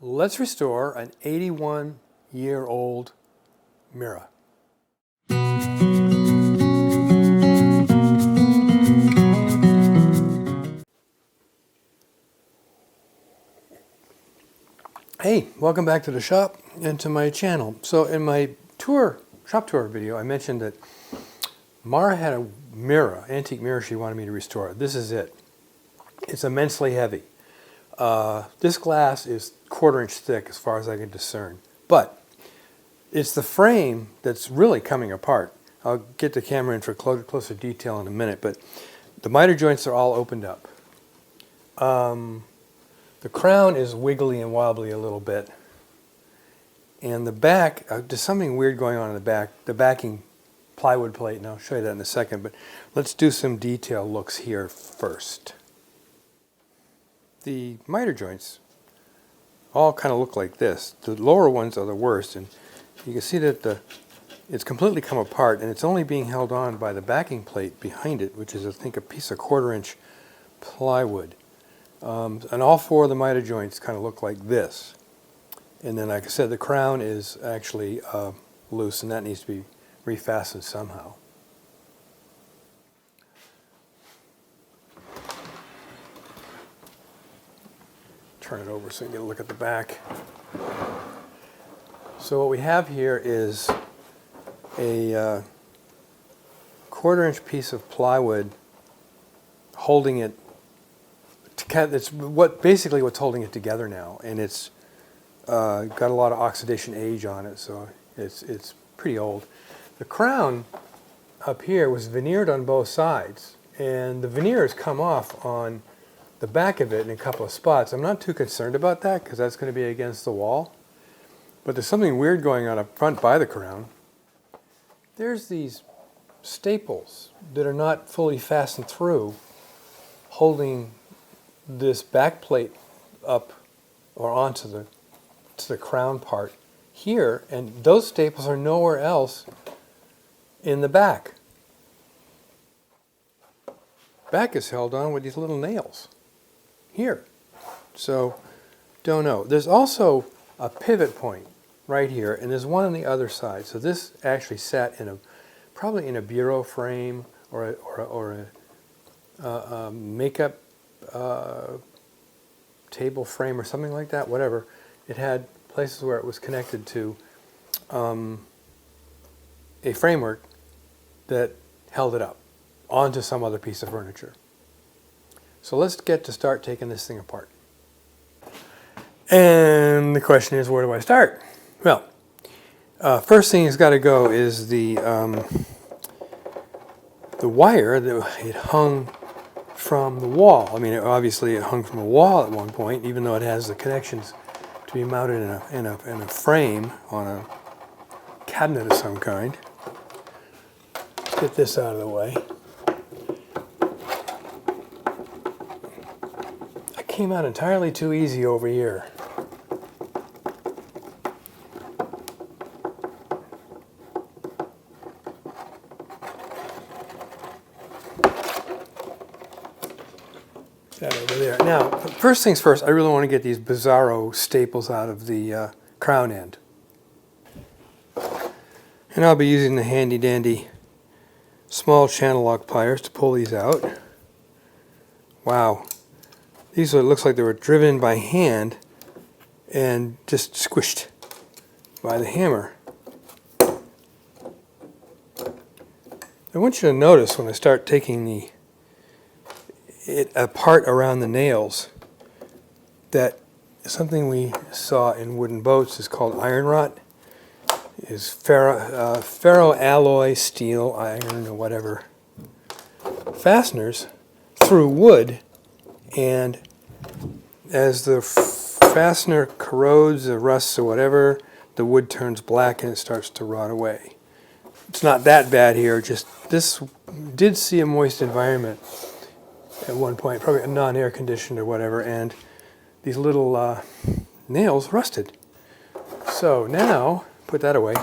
Let's restore an 81-year-old mirror. Hey, welcome back to the shop and to my channel. So in my shop tour video, I mentioned that Mara had a mirror, antique mirror she wanted me to restore. This is it. It's immensely heavy. This glass is 1/4 inch thick as far as I can discern. But it's the frame that's really coming apart. I'll get the camera in for closer detail in a minute, but the miter joints are all opened up. The crown is wiggly and wobbly a little bit. And the back, there's something weird going on in the back. The backing plywood plate, and I'll show you that in a second, but let's do some detail looks here first. The miter joints all kind of look like this. The lower ones are the worst, and you can see that it's completely come apart, and it's only being held on by the backing plate behind it, which is, I think, a piece of 1/4 inch plywood. And all four of the miter joints kind of look like this. And then, like I said, the crown is actually loose, and that needs to be refastened somehow. Turn it over so you can get a look at the back. So what we have here is a 1/4 inch piece of plywood holding it. It's basically what's holding it together now, and it's got a lot of oxidation age on it, so it's pretty old. The crown up here was veneered on both sides, and the veneer has come off on the back of it in a couple of spots. I'm not too concerned about that because that's going to be against the wall, but there's something weird going on up front by the crown. There's these staples that are not fully fastened through, holding this back plate up or onto the crown part here, and those staples are nowhere else in the back. Back is held on with these little nails here. So, don't know. There's also a pivot point right here, and there's one on the other side. So this actually sat in probably in a bureau frame or a makeup table frame or something like that, whatever. It had places where it was connected to a framework that held it up onto some other piece of furniture. So let's start taking this thing apart. And the question is, where do I start? Well, first thing that's got to go is the wire that it hung from the wall. I mean, obviously it hung from a wall at one point, even though it has the connections to be mounted in a frame on a cabinet of some kind. Let's get this out of the way. That came out entirely too easy over here. That over there. Now, first things first, I really want to get these bizarro staples out of the crown end. And I'll be using the handy dandy small channel lock pliers to pull these out. Wow. These looks like they were driven by hand and just squished by the hammer. I want you to notice when I start taking it apart around the nails that something we saw in wooden boats is called iron rot. Is ferroalloy, steel, iron, or whatever fasteners through wood, and as the fastener corrodes or rusts or whatever, the wood turns black and it starts to rot away. It's not that bad here, just this did see a moist environment at one point, probably a non-air conditioned or whatever, and these little nails rusted. So now, put that away.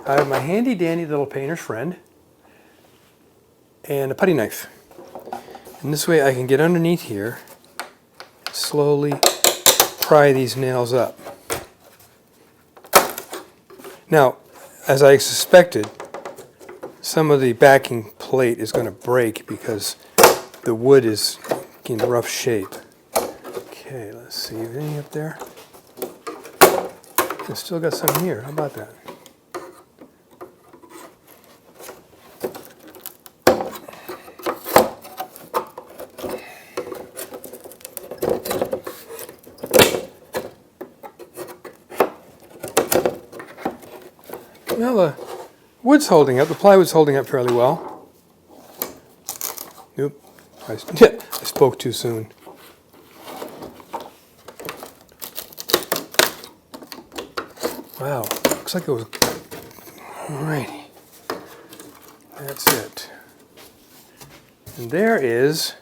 I have my handy dandy little painter's friend and a putty knife. And this way I can get underneath here, slowly pry these nails up. Now, as I suspected, some of the backing plate is going to break because the wood is in rough shape. Okay, let's see. Any up there? I still got some here. How about that? Well, the wood's holding up. The plywood's holding up fairly well. Oop. I spoke too soon. Wow. Looks like it was... Alrighty. That's it. And there is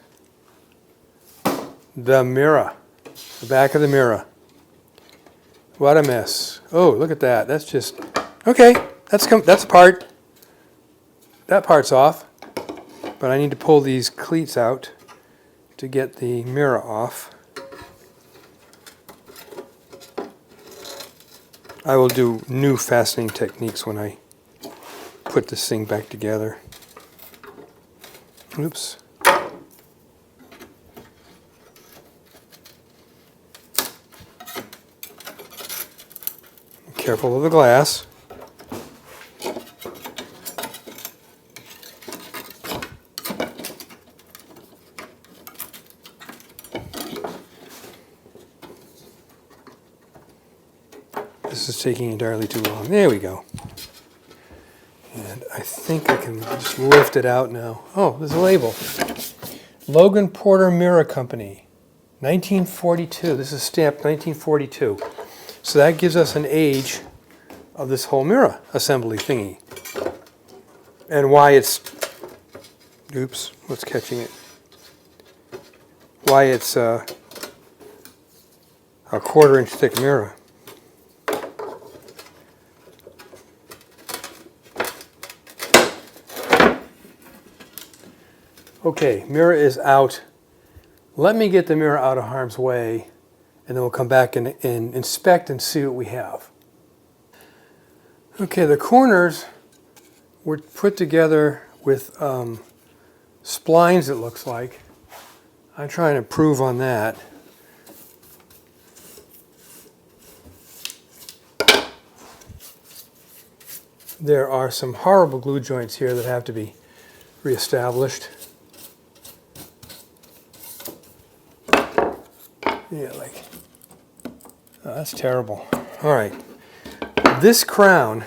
the mirror. The back of the mirror. What a mess. Oh, look at that. That's just... Okay, that's apart. That part's off. But I need to pull these cleats out to get the mirror off. I will do new fastening techniques when I put this thing back together. Oops. Careful of the glass. This is taking entirely too long. There we go. And I think I can just lift it out now. Oh, there's a label. Logan Porter Mirror Company, 1942. This is stamped 1942. So that gives us an age of this whole mirror assembly thingy. And why it's... Oops, what's catching it? Why it's a 1/4 inch thick mirror. Okay, mirror is out. Let me get the mirror out of harm's way, and then we'll come back and inspect and see what we have. Okay, the corners were put together with splines, it looks like. I'm trying to improve on that. There are some horrible glue joints here that have to be reestablished. Yeah, like, oh, that's terrible. All right, this crown,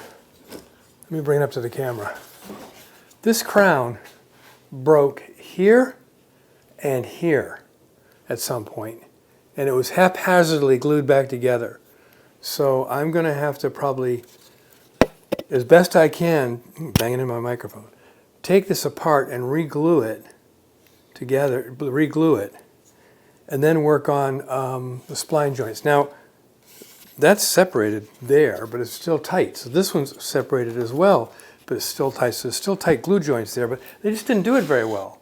let me bring it up to the camera. This crown broke here and here at some point, and it was haphazardly glued back together. So I'm going to have to probably, as best I can, banging in my microphone, take this apart and re-glue it together, re-glue it, and then work on the spline joints. Now, that's separated there, but it's still tight. So this one's separated as well, but it's still tight. So there's still tight glue joints there, but they just didn't do it very well.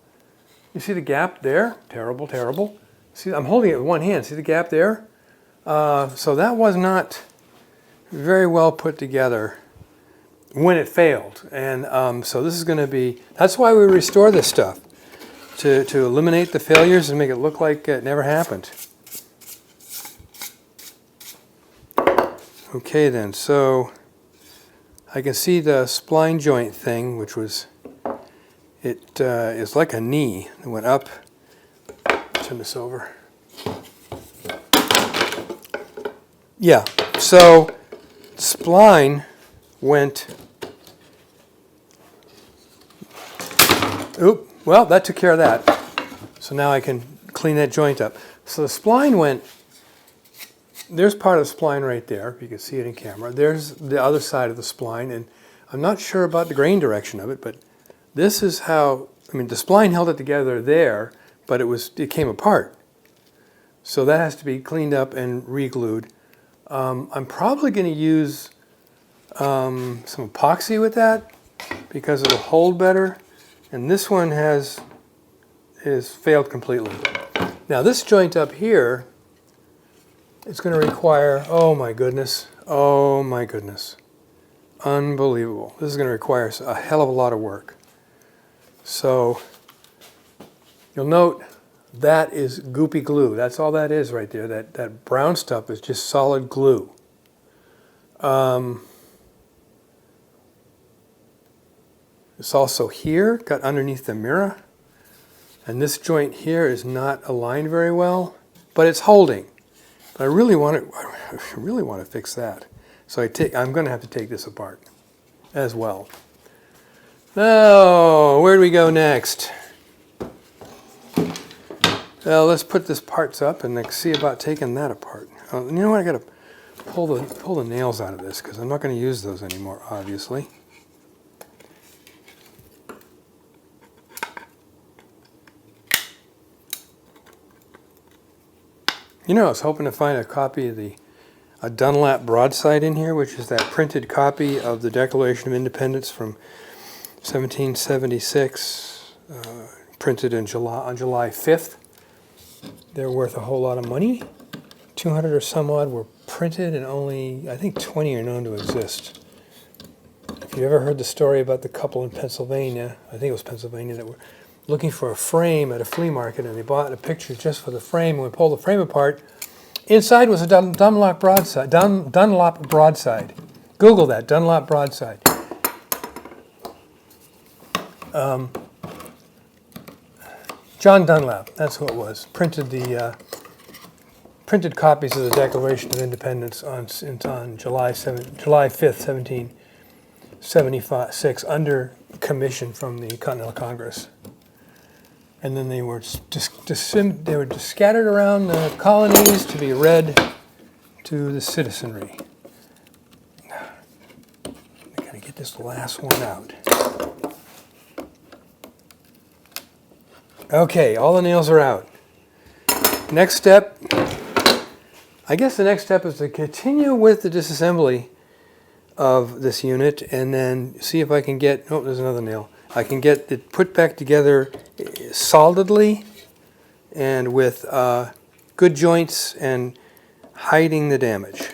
You see the gap there? Terrible, terrible. See, I'm holding it with one hand. See the gap there? So that was not very well put together when it failed. And so this is going to be, that's why we restore this stuff. To eliminate the failures and make it look like it never happened. Okay then, so I can see the spline joint thing, which was, it is like a knee. It went up. Turn this over. Yeah, so spline went, oop. Well, that took care of that. So now I can clean that joint up. So the spline went, there's part of the spline right there, if you can see it in camera. There's the other side of the spline, and I'm not sure about the grain direction of it, but this is how, I mean, the spline held it together there, but it came apart. So that has to be cleaned up and re-glued. I'm probably going to use some epoxy with that because it'll hold better. And this one is failed completely. Now this joint up here is going to require, oh my goodness, Unbelievable. This is going to require a hell of a lot of work. So you'll note that is goopy glue. That's all that is right there. That brown stuff is just solid glue. It's also here, got underneath the mirror. And this joint here is not aligned very well, but it's holding. But I really want to fix that. So I'm going to have to take this apart as well. Now, where do we go next? Well, let's put this parts up and see about taking that apart. You know what? I got to pull the nails out of this because I'm not going to use those anymore, obviously. You know, I was hoping to find a copy of a Dunlap broadside in here, which is that printed copy of the Declaration of Independence from 1776, printed on July 5th. They're worth a whole lot of money. 200 or some odd were printed, and only, I think, 20 are known to exist. If you ever heard the story about the couple in Pennsylvania, I think it was Pennsylvania, that were looking for a frame at a flea market, and they bought a picture just for the frame. When we pulled the frame apart, inside was a Dunlop broadside. Dunlop broadside. Google that, Dunlop broadside. John Dunlap, that's who it was. Printed copies of the Declaration of Independence on July 5th, 1776, under commission from the Continental Congress. And then they were just scattered around the colonies to be read to the citizenry. I gotta get this last one out. Okay, all the nails are out. Next step, I guess the next step is to continue with the disassembly of this unit and then see if I can get, oh, there's another nail. I can get it put back together solidly and with good joints and hiding the damage.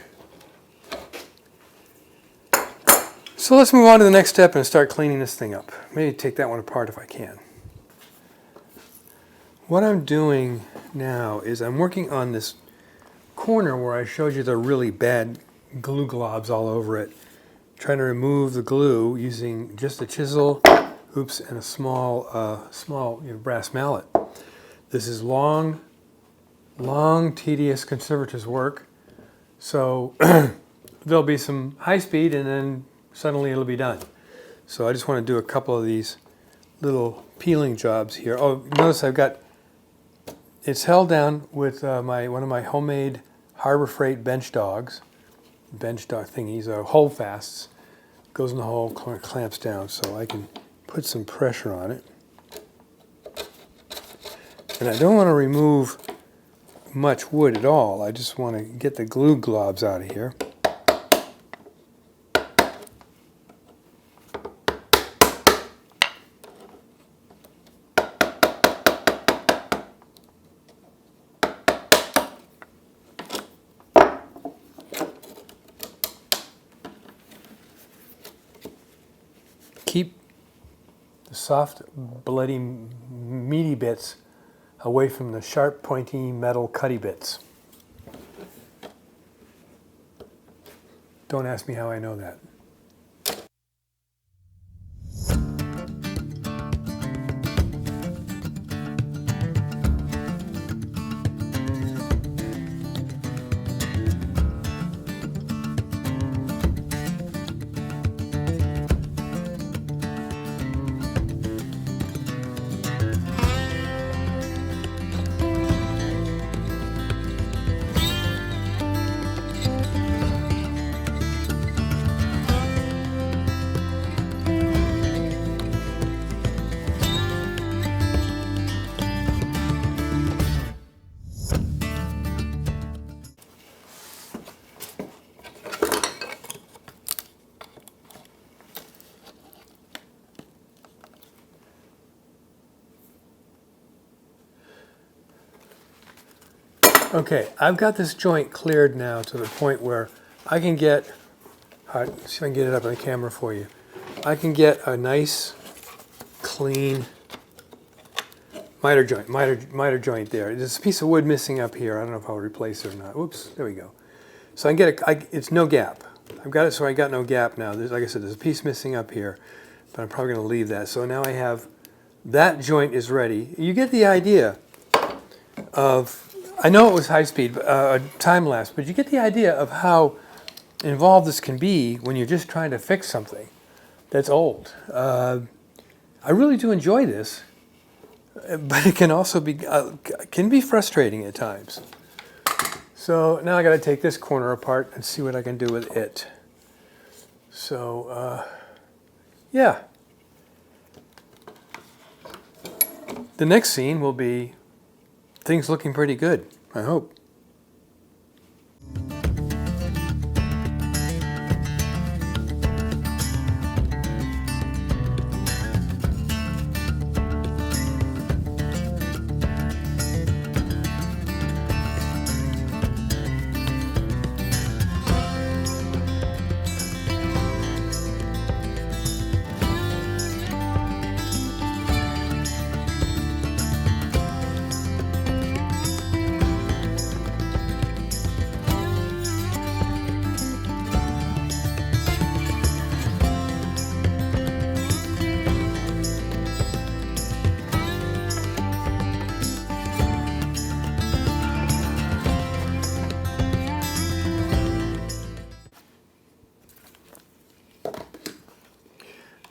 So let's move on to the next step and start cleaning this thing up. Maybe take that one apart if I can. What I'm doing now is I'm working on this corner where I showed you the really bad glue globs all over it. Trying to remove the glue using just a chisel, and a small brass mallet. This is long, tedious conservator's work. So there'll be some high speed and then suddenly it'll be done. So I just want to do a couple of these little peeling jobs here. Oh, notice it's held down with one of my homemade Harbor Freight bench dog thingies, holdfasts. Goes in the hole, clamps down, so I can put some pressure on it. And I don't want to remove much wood at all. I just want to get the glue globs out of here. Keep the soft, bloody, meaty bits away from the sharp, pointy, metal, cutty bits. Don't ask me how I know that. Okay, I've got this joint cleared now to the point where I can get All right, let's see if I can get it up on the camera for you. I can get a nice, clean miter joint there. There's a piece of wood missing up here. I don't know if I'll replace it or not. Oops, there we go. So I can get it's no gap. I've got it so I got no gap now. Like I said, there's a piece missing up here, but I'm probably going to leave that. So now I have, that joint is ready. You get the idea of, I know it was high speed, time lapse, but you get the idea of how involved this can be when you're just trying to fix something that's old. I really do enjoy this, but it can also be frustrating at times. So now I got to take this corner apart and see what I can do with it. So yeah, the next scene will be things looking pretty good, I hope.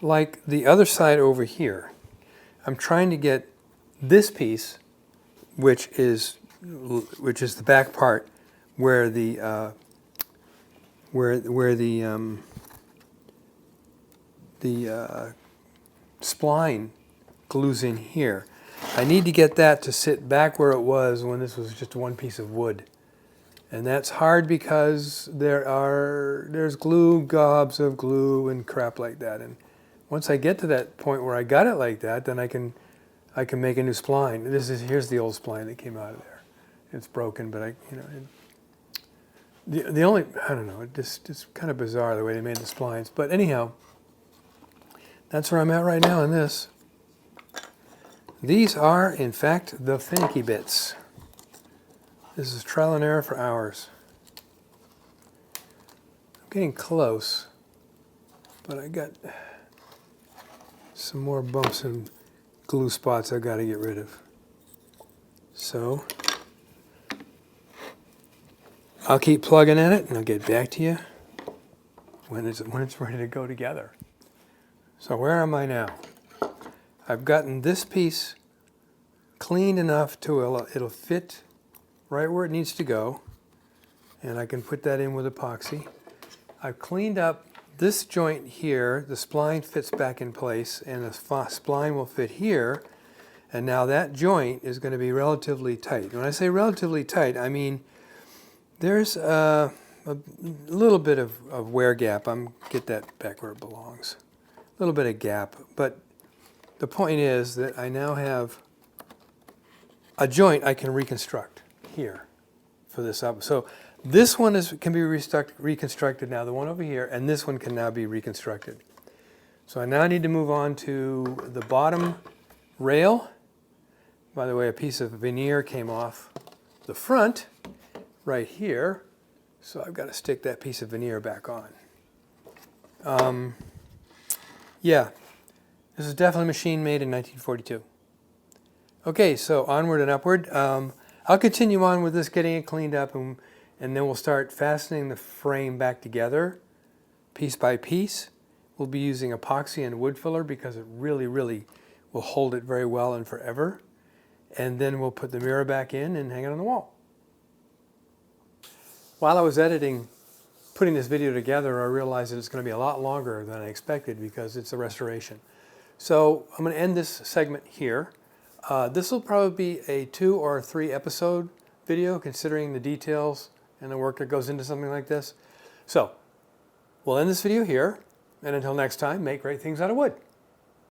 Like the other side over here, I'm trying to get this piece, which is the back part, where the spline glues in here. I need to get that to sit back where it was when this was just one piece of wood. And that's hard because there's glue, gobs of glue and crap like that. And once I get to that point where I got it like that, then I can make a new spline. Here's the old spline that came out of there. It's broken, but the only, I don't know, it's kind of bizarre the way they made the splines. But anyhow, that's where I'm at right now in this. These are, in fact, the finicky bits. This is trial and error for hours. I'm getting close, but I got some more bumps and glue spots I've got to get rid of. So I'll keep plugging at it and I'll get back to you when it's ready to go together. So where am I now? I've gotten this piece cleaned enough to it'll fit right where it needs to go, and I can put that in with epoxy. I've cleaned up this joint here. The spline fits back in place, and the spline will fit here, and now that joint is going to be relatively tight. When I say relatively tight, I mean there's a little bit of wear gap. Get that back where it belongs. A little bit of gap, but the point is that I now have a joint I can reconstruct here for this up. So this one can be reconstructed now, the one over here, and this one can now be reconstructed. So I now need to move on to the bottom rail. By the way, a piece of veneer came off the front right here, so I've got to stick that piece of veneer back on. Yeah, this is definitely machine made in 1942. Okay, so onward and upward. I'll continue on with this, getting it cleaned up, and then we'll start fastening the frame back together piece by piece. We'll be using epoxy and wood filler because it really, really will hold it very well and forever. And then we'll put the mirror back in and hang it on the wall. While I was putting this video together, I realized that it's going to be a lot longer than I expected because it's a restoration. So I'm going to end this segment here. This will probably be a 2 or 3 episode video considering the details and the work that goes into something like this. So we'll end this video here, and until next time, make great things out of wood.